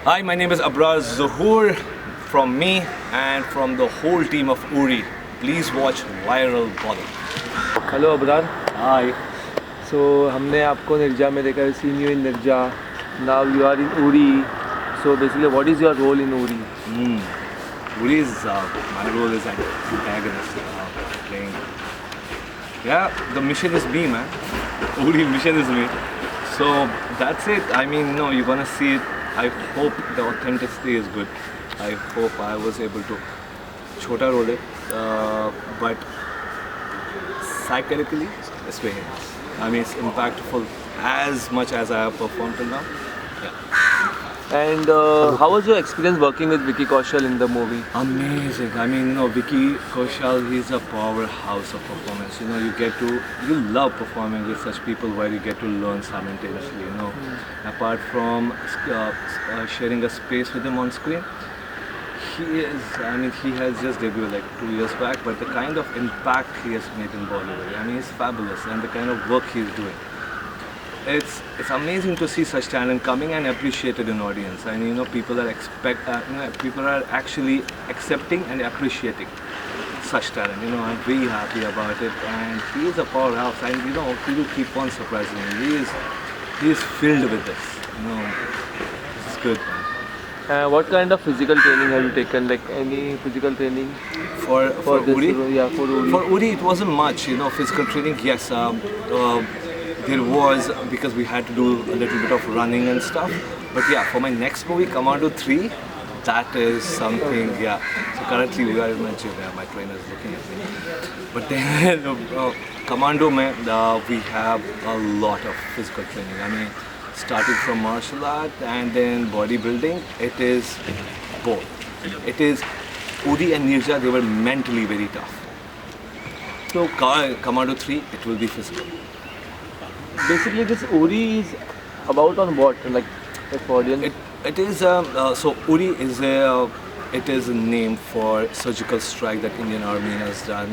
Hi, my name is Abrar Zuhur. From me and from the whole team of Uri, please watch Viral Bottle. Hello Abrar. Hi. So हमने आपको निर्जा में देखा, seen you in Neerja. Now you are in Uri. So basically what is your role in Uri? Uri is, my role is antagonist, playing. Yeah, the mission is me, man. Uri mission is me. So that's it. I mean, no, you're gonna see it. I hope the authenticity is good. I hope I was able to chota role it, but psychologically, it's very nice. I mean, it's impactful as much as I have performed till now. Yeah. And how was your experience working with Vicky Kaushal in the movie? Amazing. I mean, no, Vicky Kaushal, he's a powerhouse of performance. You love performing with such people where you get to learn simultaneously, Apart from sharing a space with him on screen, he has just debuted like 2 years back, but the kind of impact he has made in Bollywood, he's fabulous, and the kind of work he's doing. It's amazing to see such talent coming and appreciated in audience, and people are actually accepting and appreciating such talent. I'm very happy about it, and he is a powerhouse, and he will keep on surprising me. He is filled with this. It's good, man. What kind of physical training have you taken? Like any physical training For this Uri? role? Yeah, for Uri. For Uri, it wasn't much, physical training. Yes, there was, because we had to do a little bit of running and stuff. But yeah, for my next movie, Commando 3, that is something. Yeah. So currently we are in my gym. Yeah, my trainer is looking at me. But then Commando, man, we have a lot of physical training. Starting from martial art and then bodybuilding, it is both. It is Uri and Nirja, they were mentally very tough. So Commando 3, it will be physical. Basically, this Uri is about on what? Like, if audience. It is so Uri is a name for surgical strike that Indian Army has done.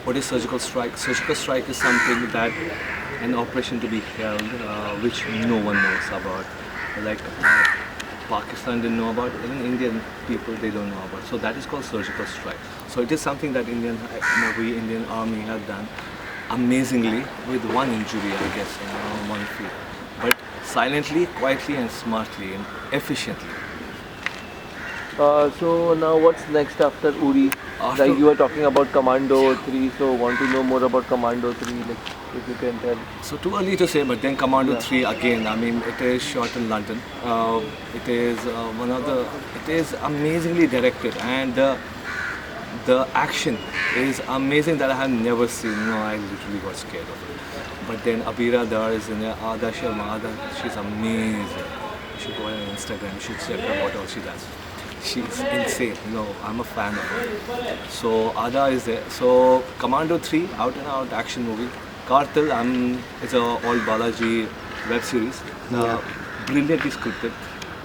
What is surgical strike? Surgical strike is something that an operation to be held, which no one knows about. Like Pakistan didn't know about, even Indian people they don't know about. So that is called surgical strike. So it is something that Indian Army have done amazingly with one injury, I guess, on one feet, but silently, quietly, and smartly and efficiently. So now what's next after Uri? Like you were talking about Commando 3, so want to know more about Commando 3, like if you can tell. So too early to say, but then Commando 3 again, it is shot in London. It is amazingly directed, and the action is amazing that I have never seen. I literally got scared of it. But then Abira Dar is in there, Ada Sharma, she's amazing. You should go on Instagram, you should check out what all she does. She's insane. I'm a fan of her. So Ada is there. So Commando 3, out and out action movie. Kartal, it's a all Balaji web series. Brilliantly scripted.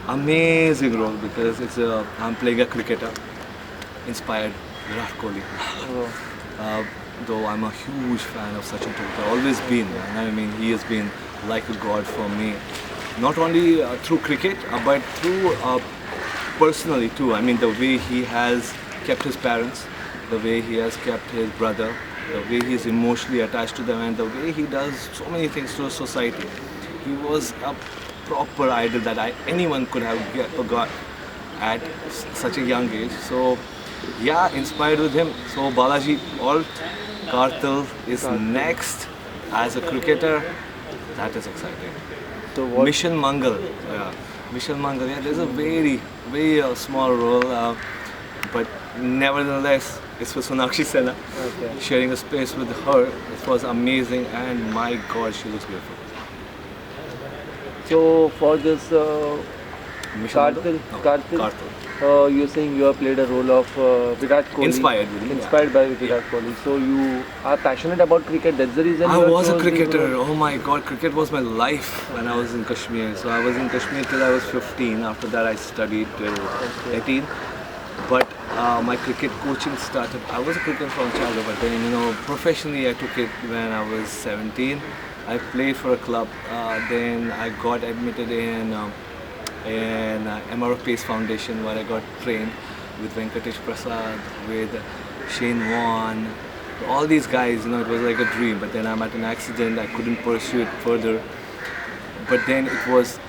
Amazing role because I'm playing a cricketer inspired Virat Kohli. Though I'm a huge fan of Sachin Tendulkar, always been. He has been like a god for me. Not only through cricket, but through personally too. The way he has kept his parents, the way he has kept his brother, the way he is emotionally attached to them, and the way he does so many things to society. He was a proper idol that anyone could have got at such a young age. So yeah, inspired with him. So Balaji Alt, Kartal is next as a cricketer. That is exciting. So what? Mission Mangal. Yeah. Mission Mangal. Yeah, there's a very, very small role, but nevertheless, it's for Sonakshi Sinha. Okay. Sharing a space with her, it was amazing, and my God, she looks beautiful. So for this Mission Mangal? No, Kartal. Kartal. You're saying you have played a role of Virat Kohli. Inspired by Virat Kohli. So you are passionate about cricket. That's the reason. I was a cricketer. Oh my God, cricket was my life when I was in Kashmir. So I was in Kashmir till I was 15. After that, I studied till 18. But my cricket coaching started. I was a cricketer from childhood, but then professionally I took it when I was 17. I played for a club. Then I got admitted in in MRF Pace Foundation, where I got trained with Venkatesh Prasad, with Shane Warne, all these guys. It was like a dream. But then I'm at an accident. I couldn't pursue it further. But then it was,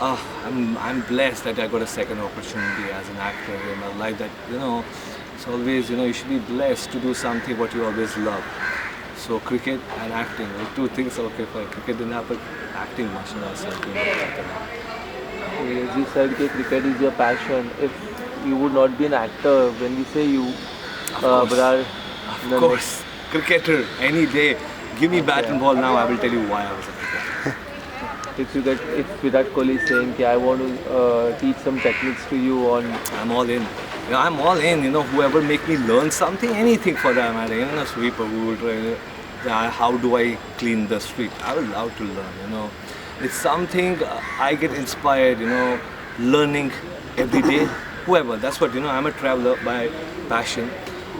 I'm blessed that I got a second opportunity as an actor in my life. That it's always you should be blessed to do something what you always love. So cricket and acting, like two things. Okay, fine. Cricket didn't happen. Acting, mashallah, something like that. As you said, that cricket is your passion. If you would not be an actor, when we say you, course. Brar, Of course, cricketer any day. Give me bat and ball now. I will tell you why I was a cricketer. if Virat Kohli is saying, I want to teach some techniques to you on. I'm all in. I'm all in. Whoever make me learn something, anything for that matter. A sweeper who will try. How do I clean the street? I would love to learn. It's something I get inspired. Learning every day. Whoever. That's what I'm a traveler by passion.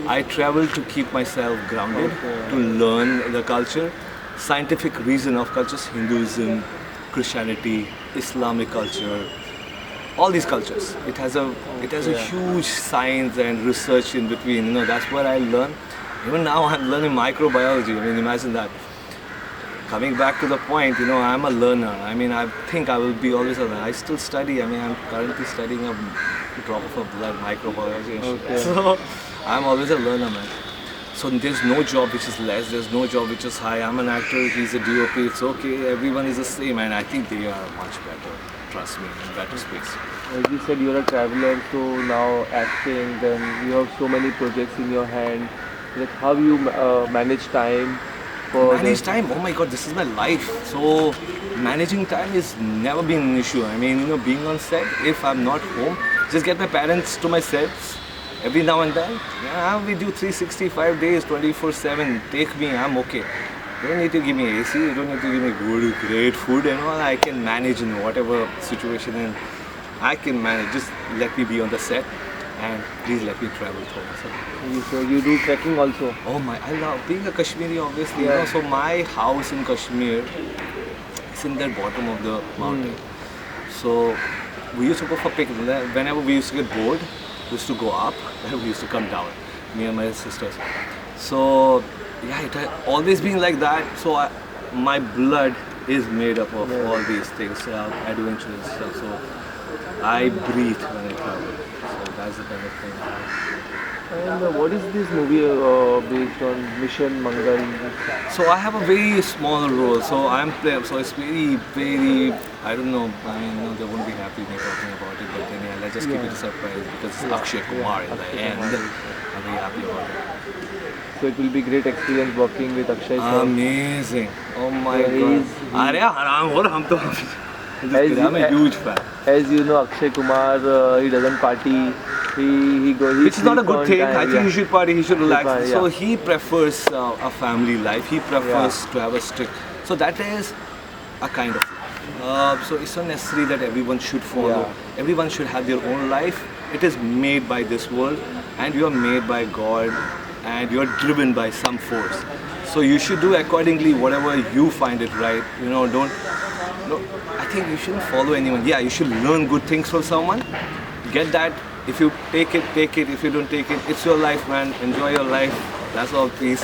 I travel to keep myself grounded, to learn the culture, scientific reason of cultures, Hinduism, Christianity, Islamic culture, all these cultures. It has a huge science and research in between. That's what I learn. Even now I'm learning microbiology. Imagine that. Coming back to the point, I'm a learner. I think I will be always a learner. I still study. I'm currently studying a drop of blood, microbiology and shit. Okay. So I'm always a learner, man. So there's no job which is less, there's no job which is high. I'm an actor, he's a DOP, it's okay, everyone is the same, and I think they are much better, trust me, in better space. As you said, you're a traveler, so now acting, then you have so many projects in your hand. Like how you manage time for Manage time, oh my god, this is my life. So managing time is never been an issue. Being on set, if I'm not home, just get my parents to my sets. Every now and then, we do 365 days, 24/7. Take me, I'm okay. You don't need to give me AC, you don't need to give me good, great food and all. I can manage in whatever situation, and I can manage. Just let me be on the set, and please let me travel through. So you do trekking also? Oh my, I love being a Kashmiri, obviously. Yeah. So my house in Kashmir is in the bottom of the mountain. So we used to go for picnic. Whenever we used to get bored, we used to go up and we used to come down, me and my sisters. So yeah, it had always been like that. So my blood is made up of all these things, adventures stuff. So I breathe when I travel. So that's the kind of thing. And what is this movie based on? Mission Mangal? So I have a very small role. So I'm playing. So it's very, very. I don't know. They won't be happy me talking about it. But then let's just keep it a surprise because it's Akshay Kumar in the end. I'm very happy about it. So it will be great experience working with Akshay sir. Amazing. Oh my So god. I'm a huge fan. As you know, Akshay Kumar, he doesn't party. He goes. Which is not a good thing. I think he should party, he should relax. Party, So he prefers a family life. He prefers to have a strict. So that is a kind of. So it's not necessary that everyone should follow. Yeah. Everyone should have their own life. It is made by this world, and you are made by God, and you are driven by some force. So you should do accordingly whatever you find it right. Don't. No, I think you shouldn't follow anyone. Yeah, you should learn good things from someone. Get that. If you take it, take it. If you don't take it, it's your life, man. Enjoy your life. That's all, peace.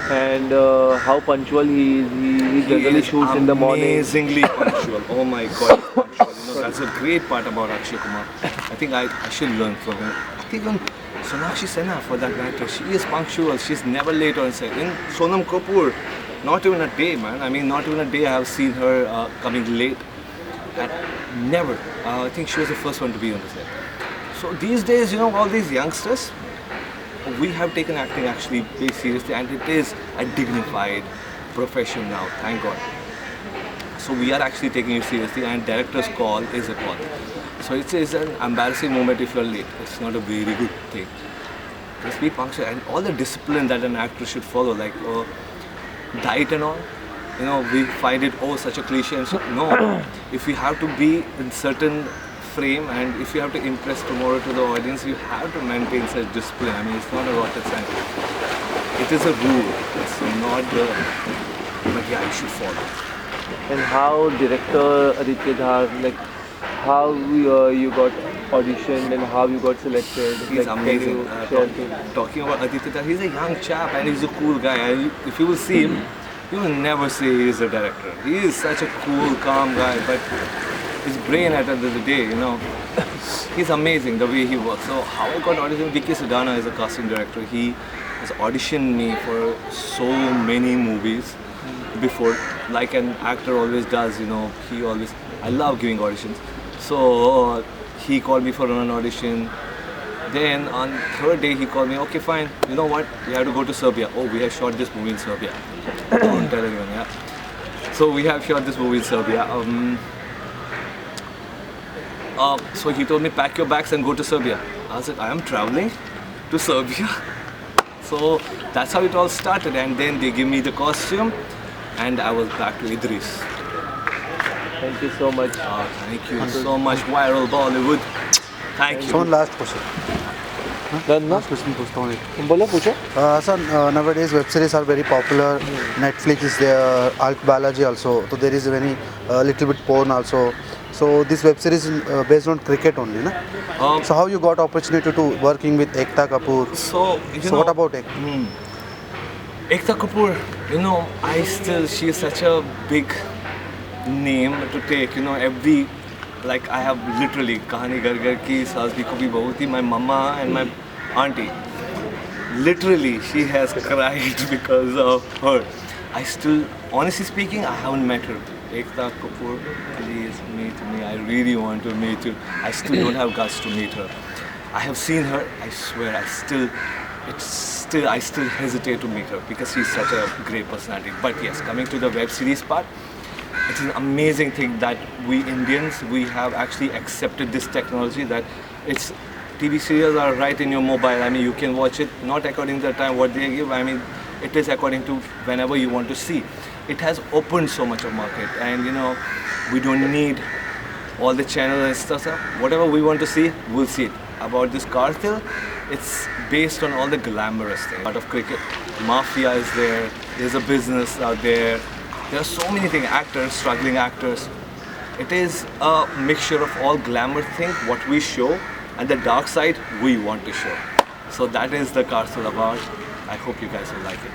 And how punctual he is. He generally shoots in the morning. Amazingly punctual. Oh my god, he's punctual. That's a great part about Akshay Kumar. I think I should learn from him. I think even Sonakshi Sinha, for that matter, she is punctual. She's never late on set. In Sonam Kapoor, not even a day, man. Not even a day I have seen her coming late. And never. I think she was the first one to be on the set. So these days, all these youngsters, we have taken acting actually very seriously, and it is a dignified profession now, thank God. So we are actually taking it seriously, and director's call is a call. So it's an embarrassing moment if you're late. It's not a very good thing. Just be punctual, and all the discipline that an actor should follow, like diet and all. We find it such a cliche. And so, no, if we have to be in certain frame, and if you have to impress tomorrow to the audience, you have to maintain such discipline. It's not a rocket science. It is a rule. It's not but yeah, you should follow. And how director Aditya Dhar, how you got auditioned and how you got selected. He's Like, amazing. Can you share too? Talking about Aditya, he's a young chap and he's a cool guy. And if you will see him, you will never say he's a director. He is such a cool, calm guy, but his brain at the end of the day, he's amazing the way he works. So how I got auditioned, Vicky Sudhana is a casting director. He has auditioned me for so many movies before, like an actor always does, he always, I love giving auditions. So he called me for an audition. Then on third day he called me, okay fine, you know what, you have to go to Serbia. Oh, we have shot this movie in Serbia. Don't tell anyone, yeah. So we have shot this movie in Serbia. So he told me, pack your bags and go to Serbia. I was like, I am traveling to Serbia. So that's how it all started, and then they give me the costume and I was back to Idris. Thank you so much. Thank you so much, Viral Bollywood. Thank you. Someone last question. Done, no? Last question पूछता हूँ एक. बोलो पूछो. Sir, nowadays web series are very popular. Netflix is there, Alk Balaji also. So there is a very little bit porn also. So this web series is based on cricket only, na? So how you got opportunity to working with Ekta Kapoor? So, What about Ekta? Ekta Kapoor, she is such a big name to take, like I have literally Kahani Ghar Ghar Ki, Saas Bhi Kabhi Bahu Thi, my mama and my auntie. Literally, she has cried because of her. I still, honestly speaking, I haven't met her. Ekta Kapoor, please meet me. I really want to meet you. I still don't have guts to meet her. I have seen her. I swear, I still hesitate to meet her because she's such a great personality. But yes, coming to the web series part, it's an amazing thing that we Indians, we have actually accepted this technology that it's TV serials are right in your mobile. I mean, you can watch it not according to the time what they give. I mean, it is according to whenever you want to see. It has opened so much of market, and we don't need all the channels and stuff. Whatever we want to see, we'll see it. About this cartel, it's based on all the glamorous things. Part of cricket, mafia is there. There's a business out there. There are so many things. Actors, struggling actors. It is a mixture of all glamour thing, what we show, and the dark side we want to show. So that is the cartel about. I hope you guys will like it.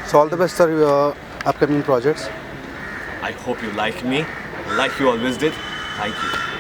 So all the best for your upcoming projects. I hope you like me, like you always did. Thank you.